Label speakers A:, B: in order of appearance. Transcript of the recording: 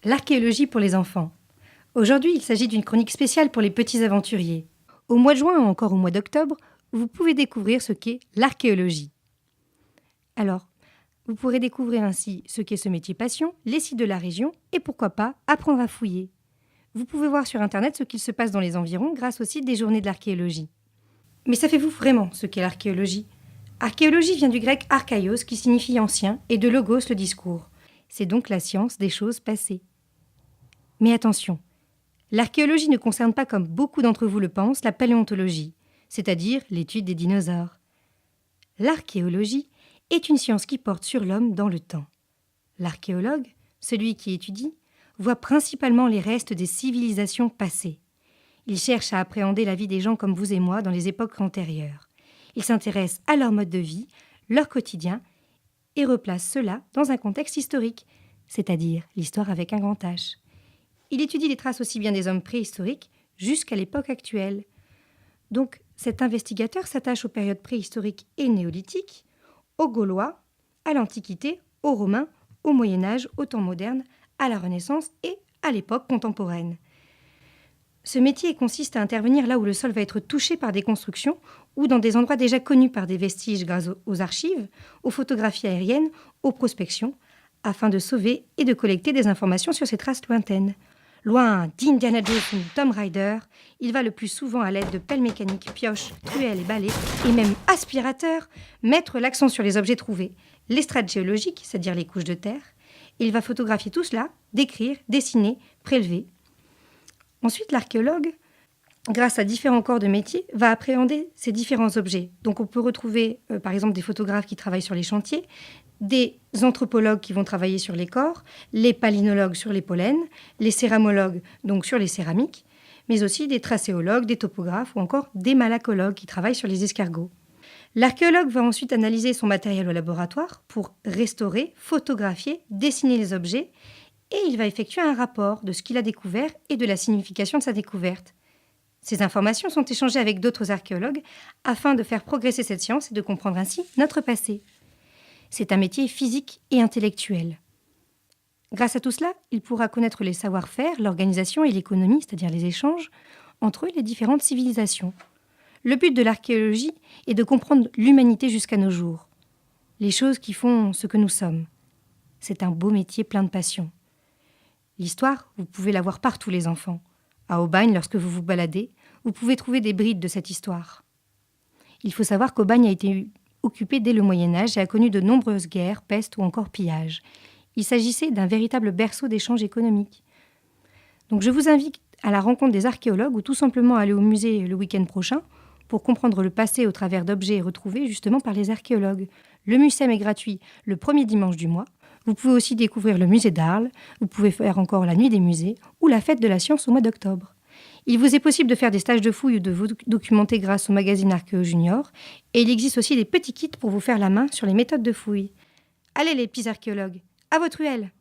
A: L'archéologie pour les enfants. Aujourd'hui, il s'agit d'une chronique spéciale pour les petits aventuriers. Au mois de juin ou encore au mois d'octobre, vous pouvez découvrir ce qu'est l'archéologie. Alors, vous pourrez découvrir ainsi ce qu'est ce métier passion, les sites de la région et pourquoi pas apprendre à fouiller. Vous pouvez voir sur Internet ce qu'il se passe dans les environs grâce au site des journées de l'archéologie. Mais savez-vous vraiment ce qu'est l'archéologie ? Archéologie vient du grec archaïos qui signifie ancien et de logos le discours. C'est donc la science des choses passées. Mais attention, l'archéologie ne concerne pas, comme beaucoup d'entre vous le pensent, la paléontologie, c'est-à-dire l'étude des dinosaures. L'archéologie est une science qui porte sur l'homme dans le temps. L'archéologue, celui qui étudie, voit principalement les restes des civilisations passées. Il cherche à appréhender la vie des gens comme vous et moi dans les époques antérieures. Il s'intéresse à leur mode de vie, leur quotidien, et replace cela dans un contexte historique, c'est-à-dire l'histoire avec un grand H. Il étudie les traces aussi bien des hommes préhistoriques jusqu'à l'époque actuelle. Donc, cet investigateur s'attache aux périodes préhistoriques et néolithiques, aux Gaulois, à l'Antiquité, aux Romains, au Moyen-Âge, au temps moderne, à la Renaissance et à l'époque contemporaine. Ce métier consiste à intervenir là où le sol va être touché par des constructions ou dans des endroits déjà connus par des vestiges grâce aux archives, aux photographies aériennes, aux prospections, afin de sauver et de collecter des informations sur ces traces lointaines. Loin d'Indiana Jones ou Tomb Raider, il va le plus souvent à l'aide de pelles mécaniques, pioches, truelles et balais, et même aspirateurs, mettre l'accent sur les objets trouvés, les strates géologiques, c'est-à-dire les couches de terre. Il va photographier tout cela, décrire, dessiner, prélever. Ensuite, l'archéologue, grâce à différents corps de métier, va appréhender ces différents objets. Donc on peut retrouver par exemple des photographes qui travaillent sur les chantiers, des anthropologues qui vont travailler sur les corps, les palynologues sur les pollens, les céramologues donc sur les céramiques, mais aussi des tracéologues, des topographes ou encore des malacologues qui travaillent sur les escargots. L'archéologue va ensuite analyser son matériel au laboratoire pour restaurer, photographier, dessiner les objets et il va effectuer un rapport de ce qu'il a découvert et de la signification de sa découverte. Ces informations sont échangées avec d'autres archéologues afin de faire progresser cette science et de comprendre ainsi notre passé. C'est un métier physique et intellectuel. Grâce à tout cela, il pourra connaître les savoir-faire, l'organisation et l'économie, c'est-à-dire les échanges, entre les différentes civilisations. Le but de l'archéologie est de comprendre l'humanité jusqu'à nos jours, les choses qui font ce que nous sommes. C'est un beau métier plein de passion. L'histoire, vous pouvez la voir partout, les enfants. À Aubagne, lorsque vous vous baladez, vous pouvez trouver des brides de cette histoire. Il faut savoir qu'Aubagne a été occupée dès le Moyen-Âge et a connu de nombreuses guerres, pestes ou encore pillages. Il s'agissait d'un véritable berceau d'échanges économiques. Donc je vous invite à la rencontre des archéologues ou tout simplement à aller au musée le week-end prochain pour comprendre le passé au travers d'objets retrouvés justement par les archéologues. Le MUSEM est gratuit le premier dimanche du mois. Vous pouvez aussi découvrir le musée d'Arles, vous pouvez faire encore la nuit des musées ou la fête de la science au mois d'octobre. Il vous est possible de faire des stages de fouille ou de vous documenter grâce au magazine Archéo Junior et il existe aussi des petits kits pour vous faire la main sur les méthodes de fouille. Allez les petits archéologues, à votre ruelle!